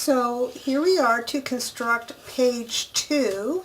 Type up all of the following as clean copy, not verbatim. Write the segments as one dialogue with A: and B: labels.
A: So here we are to construct page 2,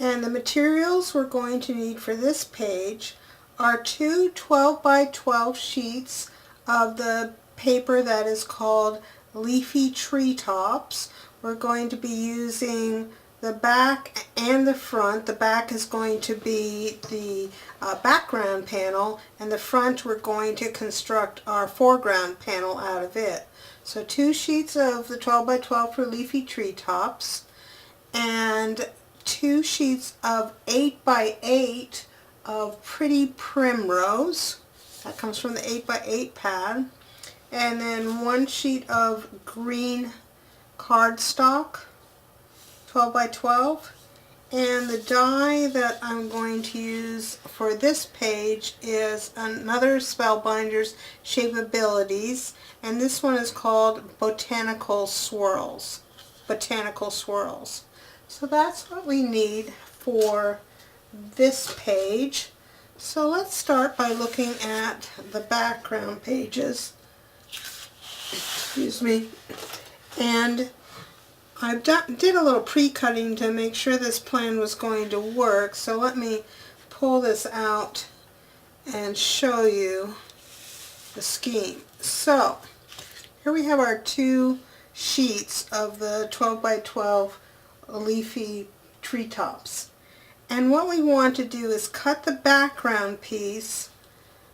A: and the materials we're going to need for this page are two 12 by 12 sheets of the paper that is called Leafy Treetops. We're going to be using the back and the front. The back is going to be the background panel, and the front we're going to construct our foreground panel out of it. So 2 sheets of the 12 by 12 for Leafy Treetops, and 2 sheets of 8 by 8 of Pretty Primrose. That comes from the 8 by 8 pad. And then 1 sheet of green cardstock, 12 by 12. And the die that I'm going to use for this page is another Spellbinders Shapeabilities, and this one is called Botanical Swirls. Botanical Swirls. So that's what we need for this page. So let's start by looking at the background pages. Excuse me. And I did a little pre-cutting to make sure this plan was going to work, so let me pull this out and show you the scheme. So here we have our 2 sheets of the 12 by 12 Leafy Treetops, and what we want to do is cut the background piece,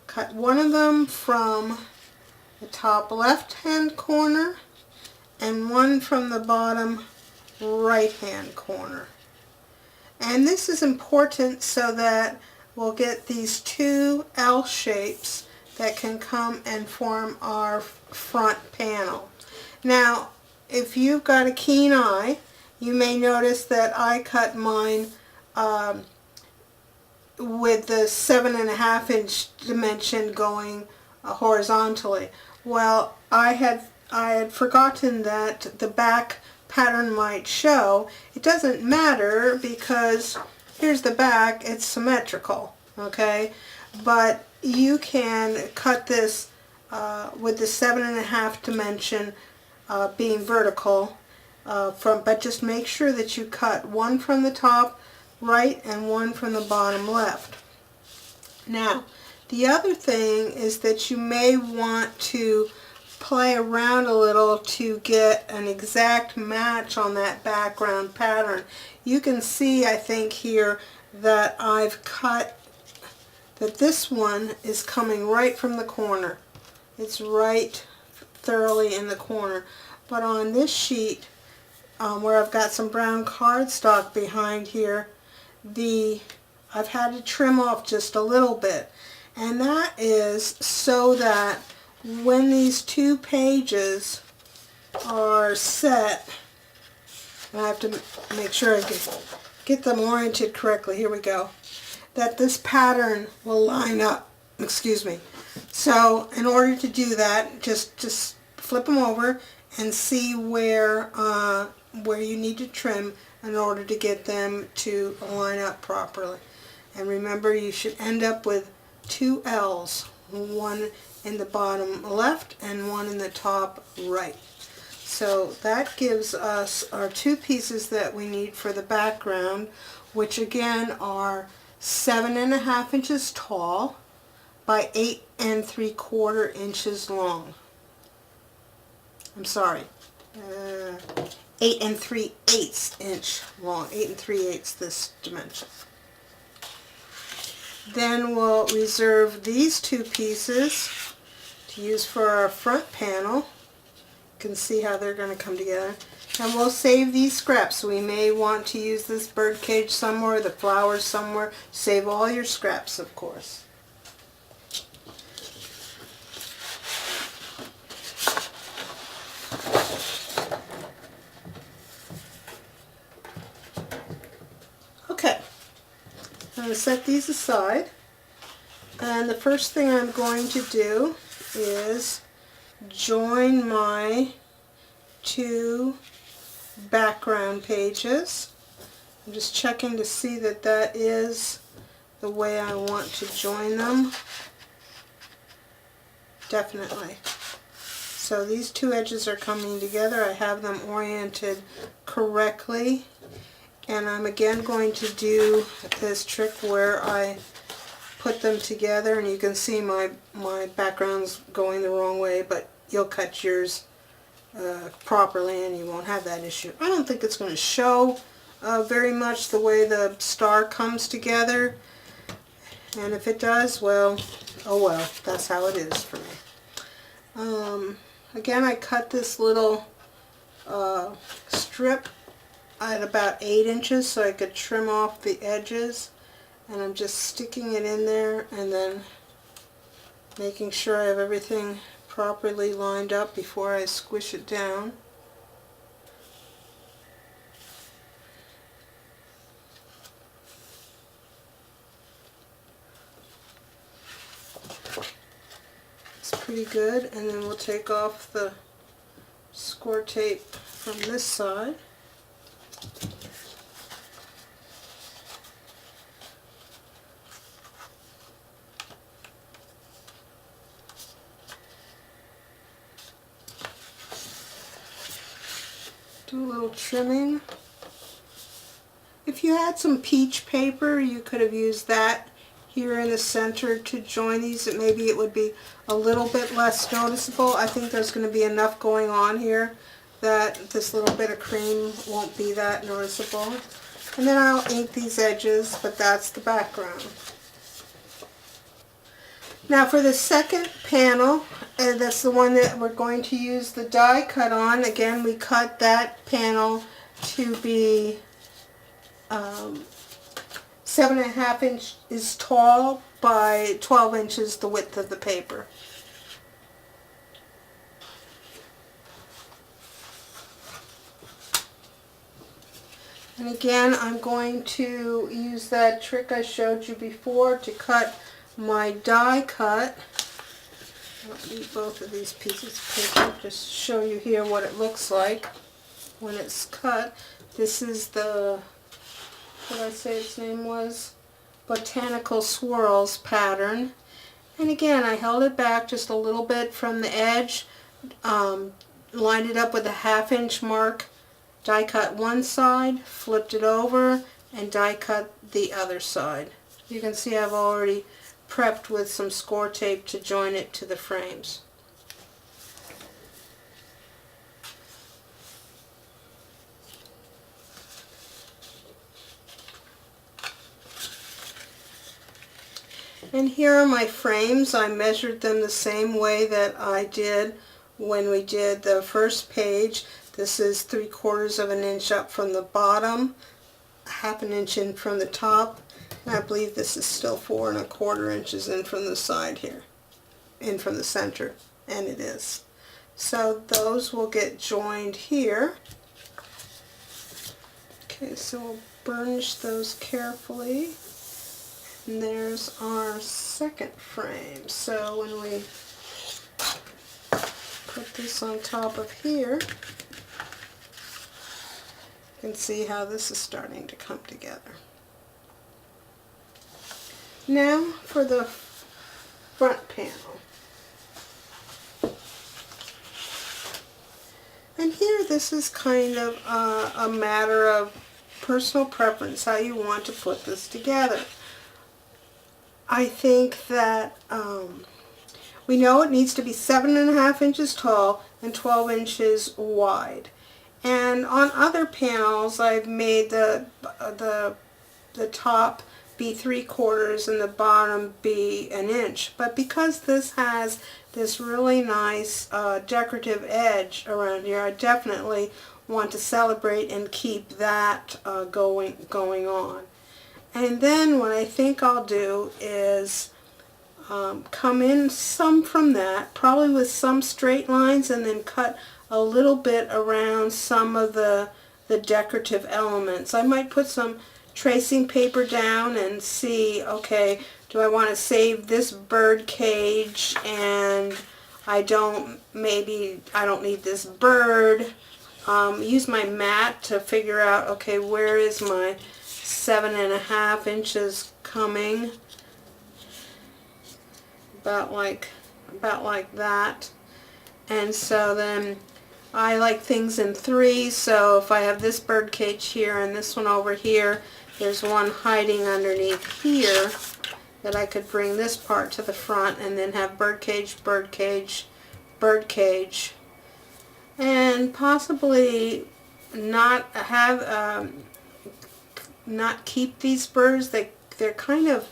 A: cut one of them from the top left hand corner and one from the bottom right hand corner. And this is important so that we'll get these 2 L shapes that can come and form our front panel. Now, if you've got a keen eye, you may notice that I cut mine with the 7.5 inch dimension going horizontally. Well, I had forgotten that the back pattern might show. It doesn't matter because here's the back, it's symmetrical, okay? But you can cut this with the 7.5 dimension being vertical, but just make sure that you cut one from the top right and one from the bottom left. Now, the other thing is that you may want to play around a little to get an exact match on that background pattern. You can see, I think here, that I've cut that this one is coming right from the corner. It's right thoroughly in the corner. But on this sheet, where I've got some brown cardstock behind here, I've had to trim off just a little bit. And that is so that when these 2 pages are set, and I have to make sure I get them oriented correctly, here we go, that this pattern will line up. Excuse me. So in order to do that, just flip them over and see where you need to trim in order to get them to line up properly. And remember, you should end up with 2 L's, one in the bottom left and one in the top right. So that gives us our 2 pieces that we need for the background, which again are 7.5 inches tall by 8 3/4 inches long. I'm sorry, 8 3/8 inch long, 8 3/8 this dimension. Then we'll reserve these 2 pieces to use for our front panel. You can see how they're going to come together. And we'll save these scraps. We may want to use this bird cage somewhere, the flowers somewhere. Save all your scraps, of course. Okay. I'm going to set these aside, and the first thing I'm going to do is join my 2 background pages. I'm just checking to see that that is the way I want to join them. Definitely. so these two edges are coming together. I have them oriented correctly. And I'm again going to do this trick where I put them together, and you can see my background's going the wrong way, but you'll cut yours properly and you won't have that issue. I don't think it's going to show very much the way the star comes together, and if it does, well, oh well, that's how it is for me. Again, I cut this little strip at about 8 inches so I could trim off the edges, and I'm just sticking it in there and then making sure I have everything properly lined up before I squish it down. It's pretty good, and then we'll take off the score tape from this side. Do a little trimming. If you had some peach paper, you could have used that here in the center to join these. Maybe it would be a little bit less noticeable. I think there's going to be enough going on here that this little bit of cream won't be that noticeable. And then I'll ink these edges, but that's the background. Now for the second panel, that's the one that we're going to use the die cut on. Again, we cut that panel to be 7.5 inches tall by 12 inches the width of the paper. And again, I'm going to use that trick I showed you before to cut my die cut. I don't need both of these pieces of paper, just show you here what it looks like when it's cut. This is the, what did I say its name was? Botanical Swirls pattern. And again, I held it back just a little bit from the edge, lined it up with a 1/2 inch mark, die cut one side, flipped it over, and die cut the other side. You can see I've already prepped with some score tape to join it to the frames. And here are my frames. I measured them the same way that I did when we did the first page. This is 3/4 of an inch up from the bottom, 1/2 inch in from the top, and I believe this is still 4 1/4 inches in from the side here, in from the center, and it is. So those will get joined here. Okay, so we'll burnish those carefully. And there's our second frame. So when we put this on top of here, you can see how this is starting to come together. Now for the front panel. And here this is kind of a matter of personal preference, how you want to put this together. I think that we know it needs to be 7.5 inches tall and 12 inches wide. And on other panels, I've made the top be 3/4 and the bottom be 1 inch. But because this has this really nice decorative edge around here, I definitely want to celebrate and keep that going on. And then what I think I'll do is come in some from that, probably with some straight lines, and then cut a little bit around some of the decorative elements. I might put some tracing paper down and see, okay, do I want to save this bird cage, and I don't need this bird. Use my mat to figure out, okay, where is my 7.5 inches coming, about like that. And so then I like things in threes, so if I have this bird cage here and this one over here, there's one hiding underneath here that I could bring this part to the front and then have bird cage, bird cage, bird cage, and possibly not have not keep these birds. They're kind of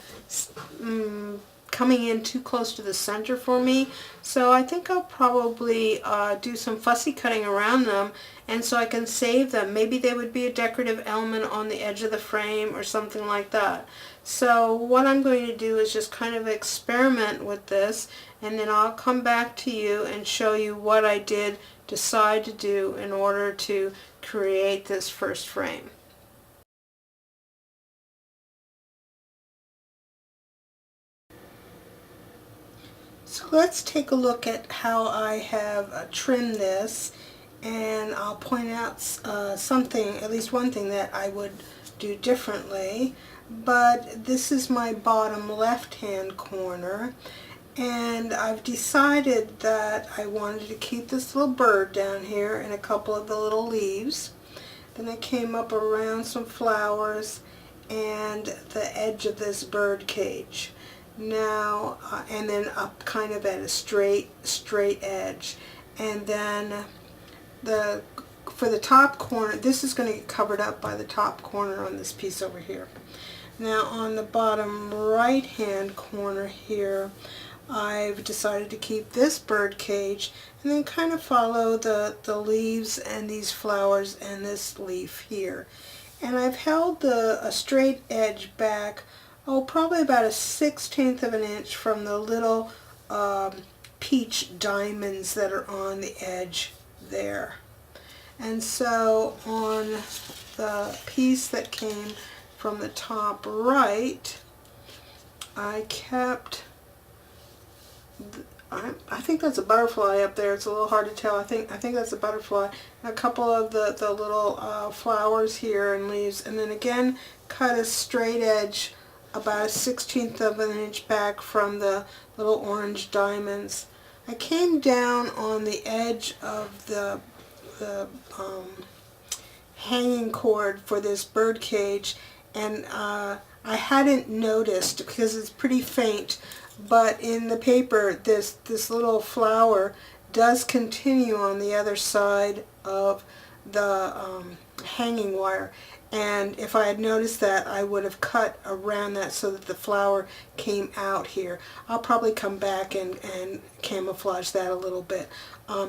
A: coming in too close to the center for me, so I think I'll probably do some fussy cutting around them, and so I can save them. Maybe they would be a decorative element on the edge of the frame or something like that. So what I'm going to do is just kind of experiment with this, and then I'll come back to you and show you what I did decide to do in order to create this first frame. So let's take a look at how I have trimmed this, and I'll point out something, at least one thing that I would do differently. But this is my bottom left hand corner, and I've decided that I wanted to keep this little bird down here and a couple of the little leaves. Then I came up around some flowers and the edge of this bird cage. Now, and then up kind of at a straight edge. And then for the top corner, this is going to get covered up by the top corner on this piece over here. Now on the bottom right hand corner here, I've decided to keep this bird cage and then kind of follow the leaves and these flowers and this leaf here. And I've held a straight edge back, probably about 1/16 of an inch from the little peach diamonds that are on the edge there. And so on the piece that came from the top right, I kept, I think that's a butterfly up there. It's a little hard to tell. I think that's a butterfly. A couple of the little flowers here and leaves, and then again cut a straight edge about 1/16 of an inch back from the little orange diamonds. I came down on the edge of the hanging cord for this bird cage, and I hadn't noticed because it's pretty faint, but in the paper this little flower does continue on the other side of the hanging wire, and if I had noticed that, I would have cut around that so that the flower came out here. I'll probably come back and camouflage that a little bit,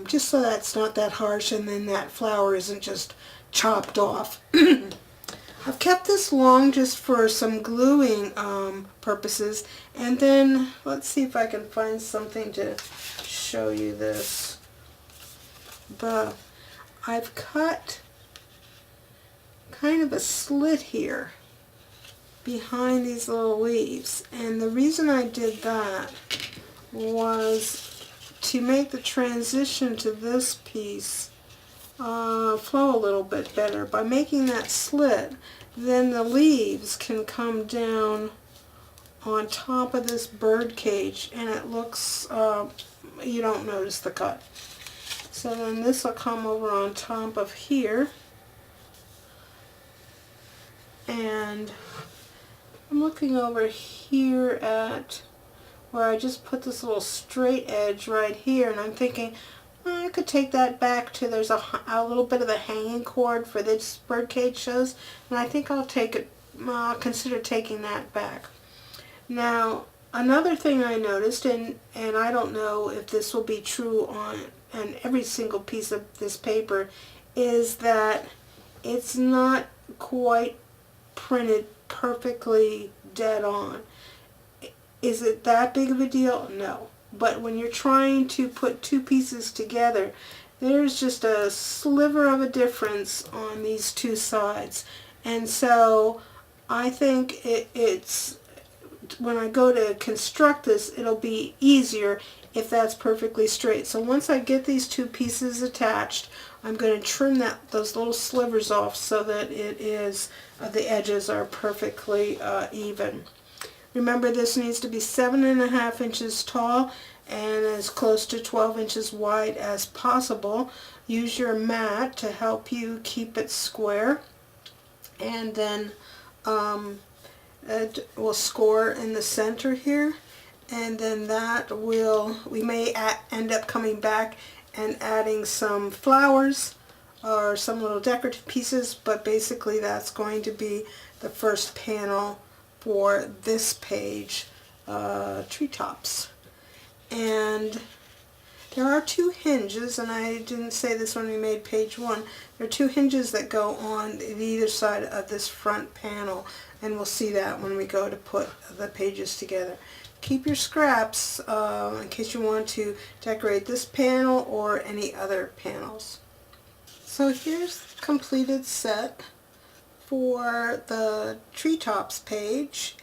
A: just so that's not that harsh and then that flower isn't just chopped off. I've kept this long just for some gluing purposes, and then let's see if I can find something to show you this. I've cut kind of a slit here behind these little leaves, and the reason I did that was to make the transition to this piece flow a little bit better. By making that slit, then the leaves can come down on top of this bird cage, and it looks, you don't notice the cut. So then this will come over on top of here, and I'm looking over here at where I just put this little straight edge right here, and I'm thinking, I could take that back to, there's a little bit of the hanging cord for this birdcage shows, and I think I'll take it, consider taking that back. Now, another thing I noticed, and I don't know if this will be true on every single piece of this paper, is that it's not quite printed perfectly dead on. Is it that big of a deal? No. But when you're trying to put two pieces together, there's just a sliver of a difference on these two sides. And so I think it's, when I go to construct this, it'll be easier if that's perfectly straight. So once I get these two pieces attached, I'm going to trim those little slivers off so that it is, the edges are perfectly even. Remember, this needs to be 7.5 inches tall, and as close to 12 inches wide as possible. Use your mat to help you keep it square, and then we'll score in the center here, and then we may end up coming back and adding some flowers or some little decorative pieces, but basically that's going to be the first panel for this page, Treetops. And there are 2 hinges, and I didn't say this when we made page 1. There are 2 hinges that go on either side of this front panel, and we'll see that when we go to put the pages together. Keep your scraps in case you want to decorate this panel or any other panels. So here's the completed set for the Treetops page,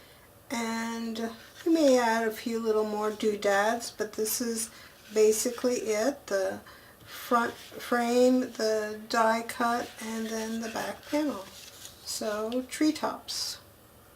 A: and we may add a few little more doodads, but this is basically it. The front frame, the die cut, and then the back panel. So Treetops.